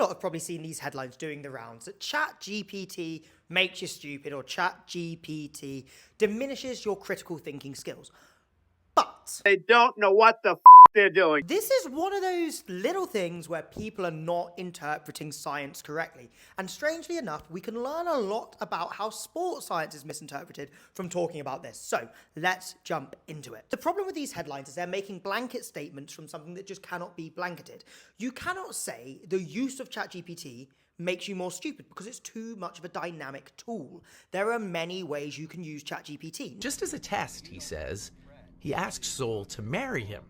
lot have probably seen these headlines doing the rounds that ChatGPT makes you stupid or ChatGPT diminishes your critical thinking skills. But they don't know what the they're doing. this is one of those little things where people are not interpreting science correctly. And strangely enough, we can learn a lot about how sports science is misinterpreted from talking about this. So let's jump into it. The problem with these headlines is they're making blanket statements from something that just cannot be blanketed. You cannot say the use of ChatGPT makes you more stupid because it's too much of a dynamic tool. There are many ways you can use ChatGPT. Just as a test, he says, he asked Sol to marry him.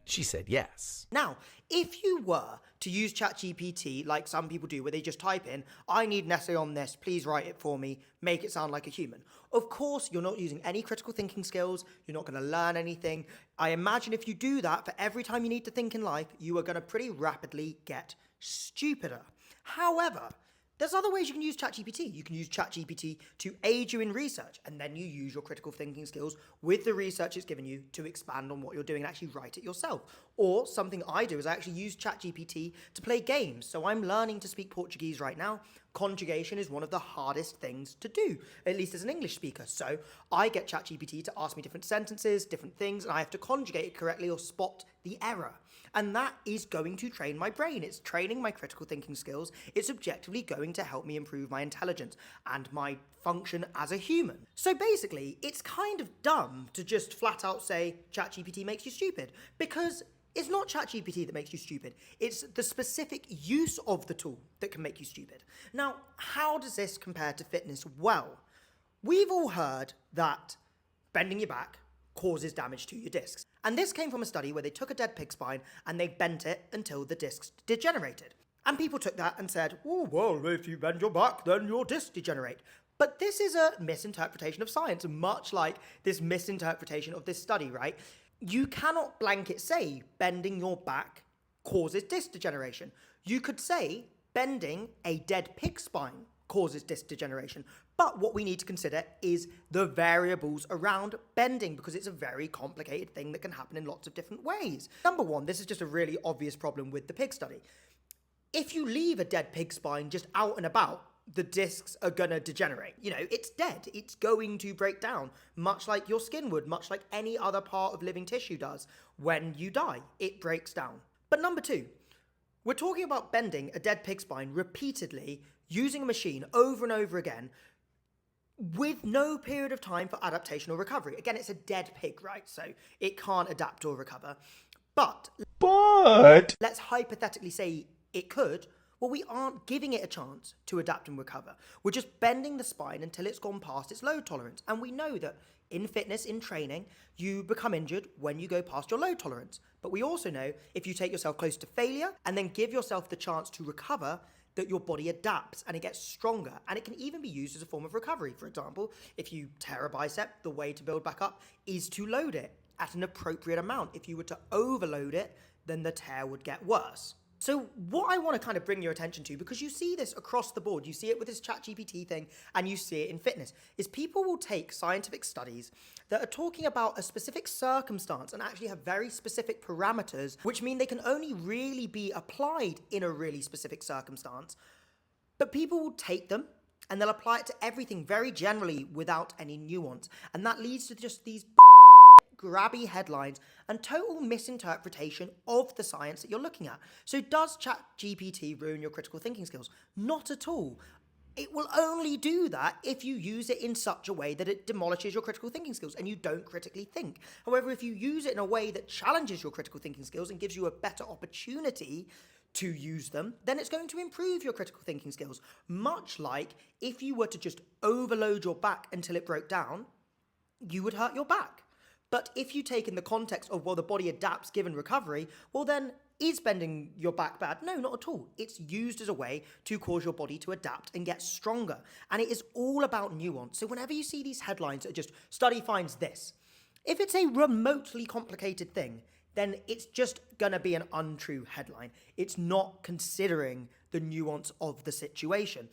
She said yes. Now, if you were to use ChatGPT like some people do, where they just type in, I need an essay on this, please write it for me, make it sound like a human. Of course, you're not using any critical thinking skills, you're not going to learn anything. I imagine if you do that, for every time you need to think in life, you are going to pretty rapidly get stupider. However, there's other ways you can use ChatGPT. You can use ChatGPT to aid you in research, and then you use your critical thinking skills with the research it's given you to expand on what you're doing and actually write it yourself. Or something I do is I actually use ChatGPT to play games. So I'm learning to speak Portuguese right now. Conjugation is one of the hardest things to do, at least as an English speaker. So I get ChatGPT to ask me different sentences, different things, and I have to conjugate it correctly or spot the error. And that is going to train my brain. It's training my critical thinking skills. It's objectively going to help me improve my intelligence and my function as a human. So basically, it's kind of dumb to just flat out say ChatGPT makes you stupid, because it's not ChatGPT that makes you stupid. It's the specific use of the tool that can make you stupid. Now, how does this compare to fitness? Well, we've all heard that bending your back causes damage to your discs. And this came from a study where they took a dead pig spine and they bent it until the discs degenerated. And people took that and said, oh, well, if you bend your back, then your discs degenerate. But this is a misinterpretation of science, much like this misinterpretation of this study, right? You cannot blanket say bending your back causes disc degeneration. You could say bending a dead pig spine causes disc degeneration. But what we need to consider is the variables around bending, because it's a very complicated thing that can happen in lots of different ways. Number one, this is just a really obvious problem with the pig study. If you leave a dead pig spine just out and about, the discs are gonna degenerate. You know, it's dead. It's going to break down, much like your skin would, much like any other part of living tissue does. When you die, it breaks down. But number two, we're talking about bending a dead pig spine repeatedly, using a machine over and over again, with no period of time for adaptation or recovery. Again, it's a dead pig, right? So it can't adapt or recover. But let's hypothetically say it could. Well, we aren't giving it a chance to adapt and recover. We're just bending the spine until it's gone past its load tolerance. And we know that in fitness, in training, you become injured when you go past your load tolerance. But we also know if you take yourself close to failure and then give yourself the chance to recover, that your body adapts and it gets stronger, and it can even be used as a form of recovery. For example, if you tear a bicep, the way to build back up is to load it at an appropriate amount. If you were to overload it, then the tear would get worse. So what I want to kind of bring your attention to, because you see this across the board, you see it with this ChatGPT thing, and you see it in fitness, is people will take scientific studies that are talking about a specific circumstance and actually have very specific parameters, which mean they can only really be applied in a really specific circumstance. But people will take them and they'll apply it to everything very generally without any nuance. And that leads to just these grabby headlines and total misinterpretation of the science that you're looking at. So does ChatGPT ruin your critical thinking skills? Not at all. It will only do that if you use it in such a way that it demolishes your critical thinking skills and you don't critically think. However, if you use it in a way that challenges your critical thinking skills and gives you a better opportunity to use them, then it's going to improve your critical thinking skills. Much like if you were to just overload your back until it broke down, you would hurt your back. But if you take in the context of, well, the body adapts given recovery, well then, is bending your back bad? No, not at all. It's used as a way to cause your body to adapt and get stronger. And it is all about nuance. So whenever you see these headlines that just, study finds this, if it's a remotely complicated thing, then it's just gonna be an untrue headline. It's not considering the nuance of the situation.